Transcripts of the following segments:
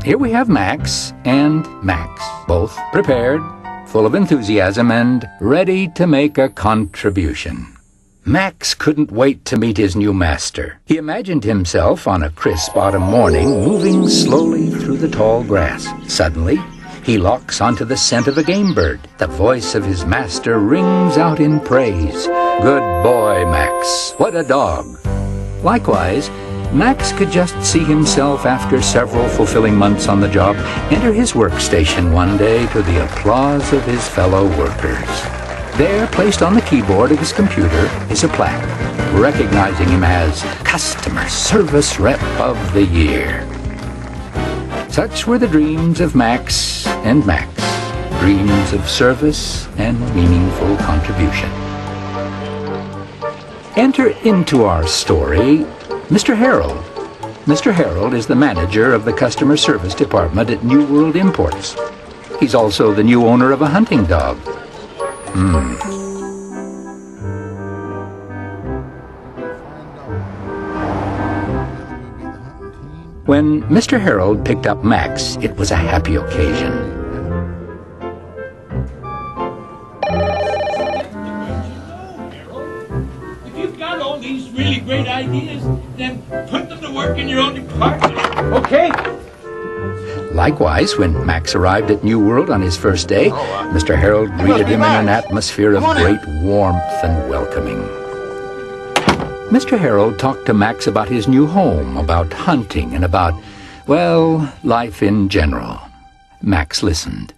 here we have Max and Max, both prepared, full of enthusiasm, and ready to make a contribution. Max couldn't wait to meet his new master. He imagined himself on a crisp autumn morning moving slowly through the tall grass. Suddenly, he locks onto the scent of a game bird. The voice of his master rings out in praise. "Good boy, Max. What a dog." Likewise, Max could just see himself after several fulfilling months on the job enter his workstation one day to the applause of his fellow workers. There, placed on the keyboard of his computer, is a plaque recognizing him as Customer Service Rep of the Year. Such were the dreams of Max and Max, dreams of service and meaningful contribution. Enter into our story Mr. Harold. Mr. Harold is the manager of the customer service department at New World Imports. He's also the new owner of a hunting dog. When Mr. Harold picked up Max, it was a happy occasion. If you've got all these really great ideas, then put them to work in your own department. Okay? Likewise, when Max arrived at New World on his first day, Mr. Harold greeted him in an atmosphere of great warmth and welcoming. Mr. Harold talked to Max about his new home, about hunting, and about, well, life in general. Max listened.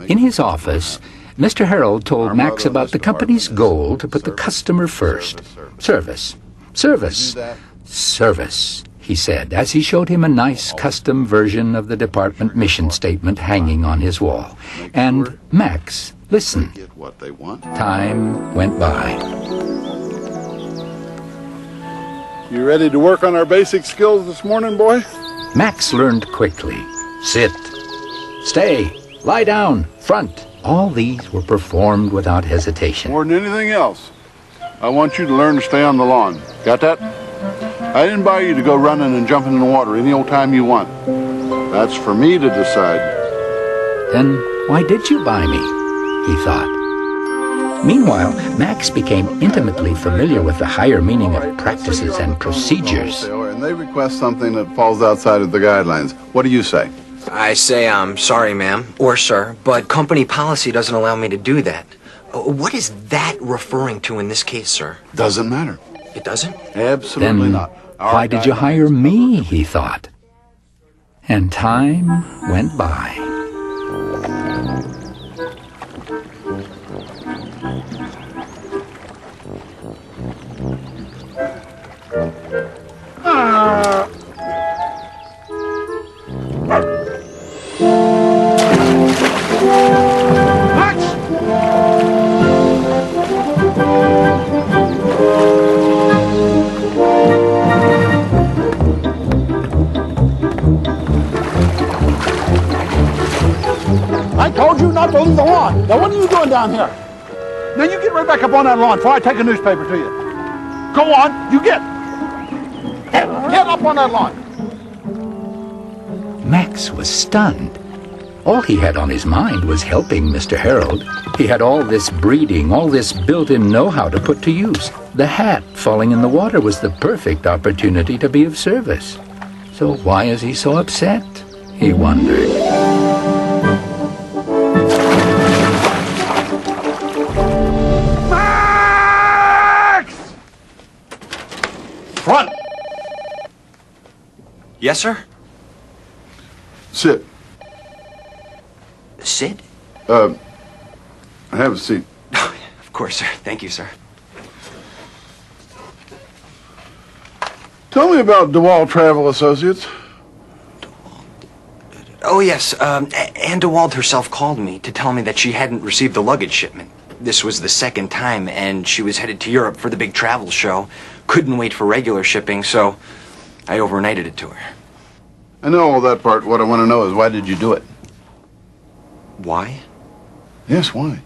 In his office, Mr. Harold told Max about the company's goal to put the customer first. Service. Service. Service, he said, as he showed him a nice custom version of the department mission statement hanging on his wall. And Max listened. Time went by. You ready to work on our basic skills this morning, boy? Max learned quickly. Sit. Stay. Lie down. Front. All these were performed without hesitation. More than anything else, I want you to learn to stay on the lawn. Got that? I didn't buy you to go running and jumping in the water any old time you want. That's for me to decide. Then why did you buy me? He thought. Meanwhile, Max became intimately familiar with the higher meaning of practices and procedures. And they request something that falls outside of the guidelines. What do you say? I say I'm sorry, ma'am, or sir, but company policy doesn't allow me to do that. What is that referring to in this case, sir? Doesn't matter. It doesn't? Absolutely not. Why did you hire me, he thought. And time went by. I told you not to leave the lawn. Now, what are you doing down here? Now, you get right back up on that lawn before I take a newspaper to you. Go on, you get. Get up on that lawn. Max was stunned. All he had on his mind was helping Mr. Harold. He had all this breeding, all this built-in know-how to put to use. The hat falling in the water was the perfect opportunity to be of service. So why is he so upset? He wondered. Front. Yes, sir? Sit. Sit? Have a seat. Of course, sir. Thank you, sir. Tell me about DeWalt Travel Associates. Oh, yes. Ann DeWald herself called me to tell me that she hadn't received the luggage shipment. This was the second time, and she was headed to Europe for the big travel show. Couldn't wait for regular shipping, so I overnighted it to her. I know all that part. What I want to know is, why did you do it? Why? Yes, why?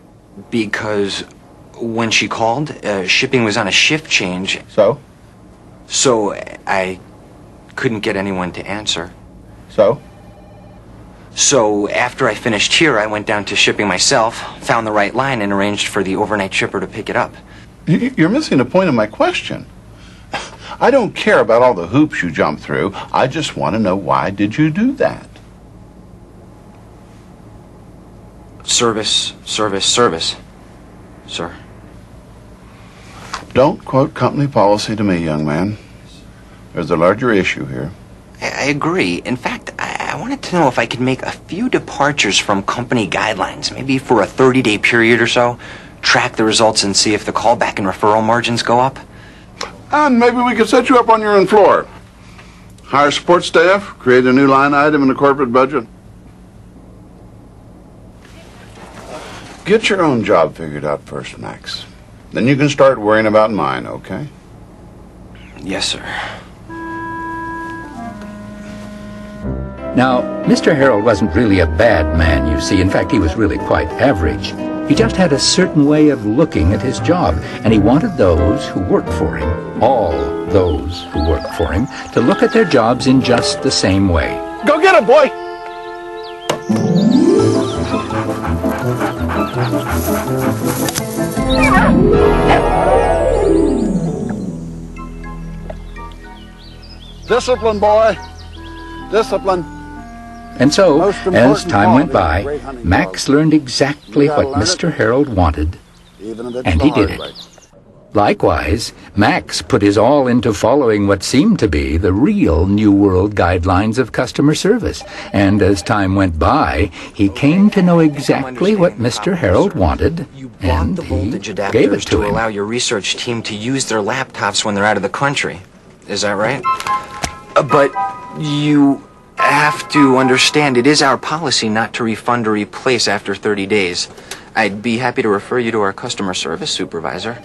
Because when she called, shipping was on a shift change. So? So I couldn't get anyone to answer. So? So after I finished here, I went down to shipping myself, found the right line, and arranged for the overnight shipper to pick it up. You're missing the point of my question. I don't care about all the hoops you jump through. I just want to know, why did you do that? Service, service, service, sir. Don't quote company policy to me, young man. There's a larger issue here. I agree. In fact, I wanted to know if I could make a few departures from company guidelines, maybe for a 30-day period or so, track the results and see if the callback and referral margins go up. And maybe we could set you up on your own floor. Hire support staff, create a new line item in the corporate budget. Get your own job figured out first, Max. Then you can start worrying about mine, okay? Yes, sir. Now, Mr. Harold wasn't really a bad man, you see. In fact, he was really quite average. He just had a certain way of looking at his job, and he wanted those who worked for him, all those who worked for him, to look at their jobs in just the same way. Go get it, boy! Discipline, boy. Discipline. And so, as time went by, Max learned exactly what Mr. Harold wanted, and he did it. Likewise, Max put his all into following what seemed to be the real New World guidelines of customer service. And as time went by, he came to know exactly what Mr. Harold wanted, and he gave it to him. Allow your research team to use their laptops when they're out of the country. Is that right? But you have to understand, it is our policy not to refund or replace after 30 days. I'd be happy to refer you to our customer service supervisor.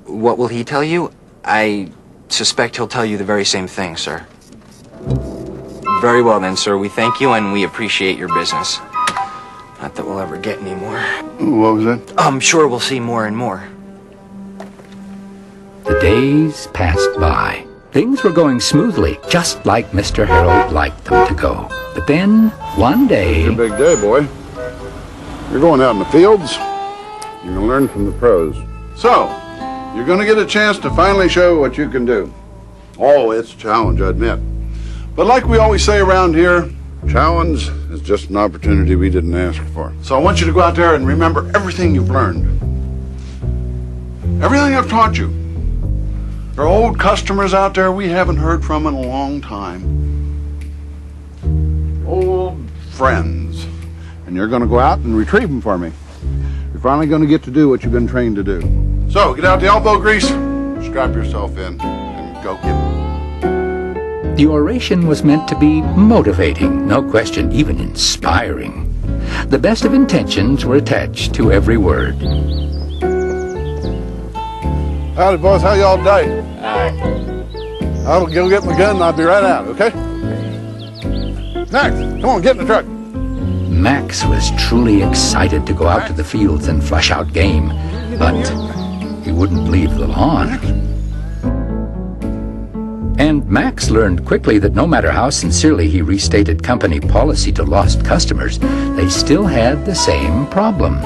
What will he tell you? I suspect he'll tell you the very same thing, sir. Very well then, sir. We thank you and we appreciate your business. Not that we'll ever get any more. What was that? I'm sure we'll see more and more. The days passed by. Things were going smoothly, just like Mr. Harold liked them to go. But then, one day... It's a big day, boy. You're going out in the fields. You're going to learn from the pros. So, you're going to get a chance to finally show what you can do. Oh, it's a challenge, I admit. But like we always say around here, challenge is just an opportunity we didn't ask for. So I want you to go out there and remember everything you've learned. Everything I've taught you. There are old customers out there we haven't heard from in a long time. Old friends. And you're going to go out and retrieve them for me. You're finally going to get to do what you've been trained to do. So, get out the elbow grease, strap yourself in, and go get it. The oration was meant to be motivating, no question, even inspiring. The best of intentions were attached to every word. Howdy, boys. How y'all today? I'll go get my gun and I'll be right out, okay? Max, come on, get in the truck. Max was truly excited to go out to the fields and flush out game, but he wouldn't leave the lawn. And Max learned quickly that no matter how sincerely he restated company policy to lost customers, they still had the same problems.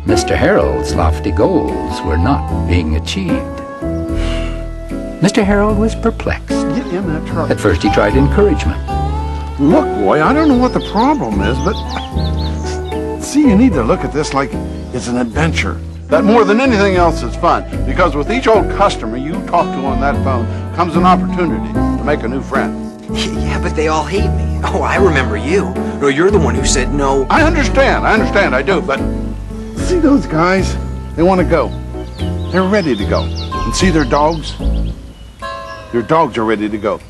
Mr. Harold's lofty goals were not being achieved. Mr. Harold was perplexed. Get in that truck. At first he tried encouragement. Look, boy, I don't know what the problem is, but... See, you need to look at this like it's an adventure. That more than anything else is fun, because with each old customer you talk to on that phone comes an opportunity to make a new friend. Yeah, but they all hate me. Oh, I remember you. No, you're the one who said no. I understand, I do, but see those guys? They want to go. They're ready to go. And see their dogs? Their dogs are ready to go.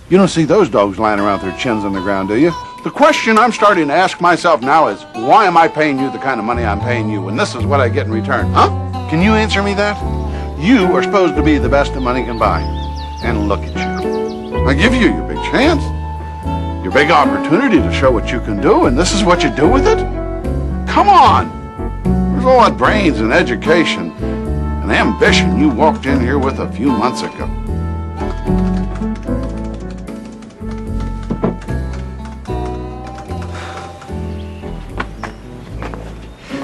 You don't see those dogs lying around with their chins on the ground, do you? The question I'm starting to ask myself now is, why am I paying you the kind of money I'm paying you when this is what I get in return? Huh? Can you answer me that? You are supposed to be the best that money can buy. And look at you. I give you your big chance. Your big opportunity to show what you can do, and this is what you do with it? Come on! There's all that brains and education and ambition you walked in here with a few months ago.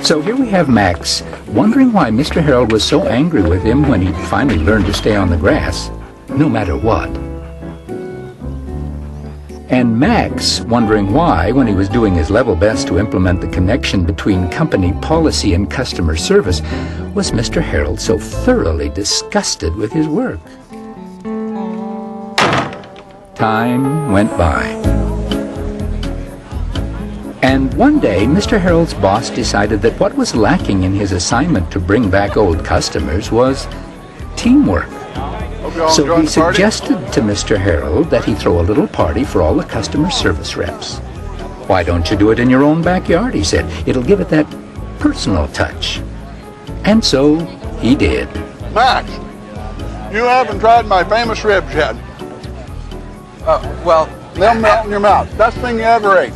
So here we have Max, wondering why Mr. Harold was so angry with him when he finally learned to stay on the grass, no matter what. And Max wondering why, when he was doing his level best to implement the connection between company policy and customer service, was Mr. Harold so thoroughly disgusted with his work. Time went by. And one day, Mr. Harold's boss decided that what was lacking in his assignment to bring back old customers was teamwork. So he suggested to Mr. Harold that he throw a little party for all the customer service reps. Why don't you do it in your own backyard, he said. It'll give it that personal touch. And so he did. Max, you haven't tried my famous ribs yet. Well, They'll melt in your mouth. Best thing you ever ate.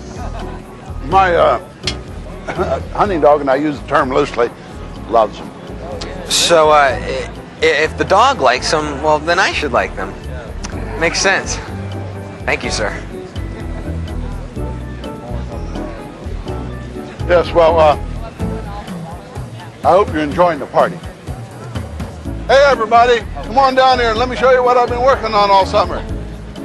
My hunting dog, and I use the term loosely, loves them. so, if the dog likes them, well, then I should like them. Makes sense. Thank you, sir. Yes, well, I hope you're enjoying the party. Hey, everybody, come on down here and let me show you what I've been working on all summer.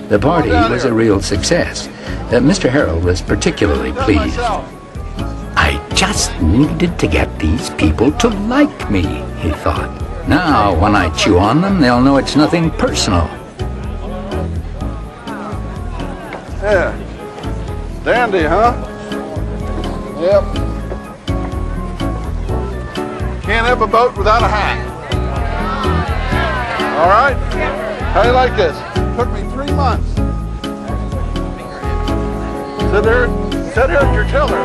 The party was a real success. Mr. Harold was particularly pleased. I just needed to get these people to like me, he thought. Now, when I chew on them, they'll know it's nothing personal. Yeah. Dandy, huh? Yep. Can't have a boat without a hat. All right? How do you like this? Took me 3 months. Sit here at your tiller.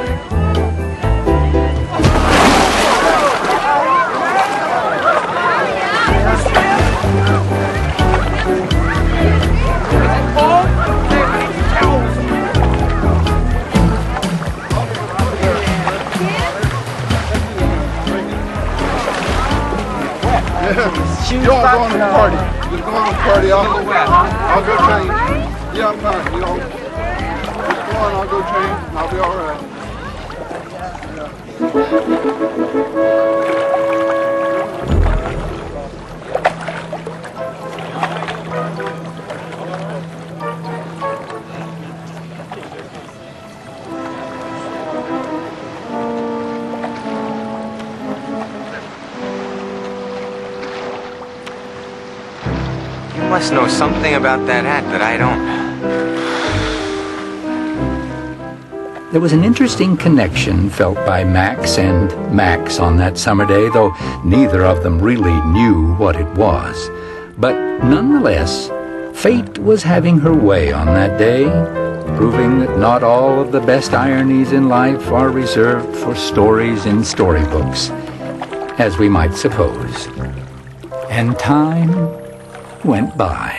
You all go on the party. Just go on the party. I'll go change. Yeah, I'm fine. You all just go on. I'll go change. And I'll be all right. You must know something about that hat that I don't. There was an interesting connection felt by Max and Max on that summer day, though neither of them really knew what it was. But nonetheless, fate was having her way on that day, proving that not all of the best ironies in life are reserved for stories in storybooks, as we might suppose. And time went by.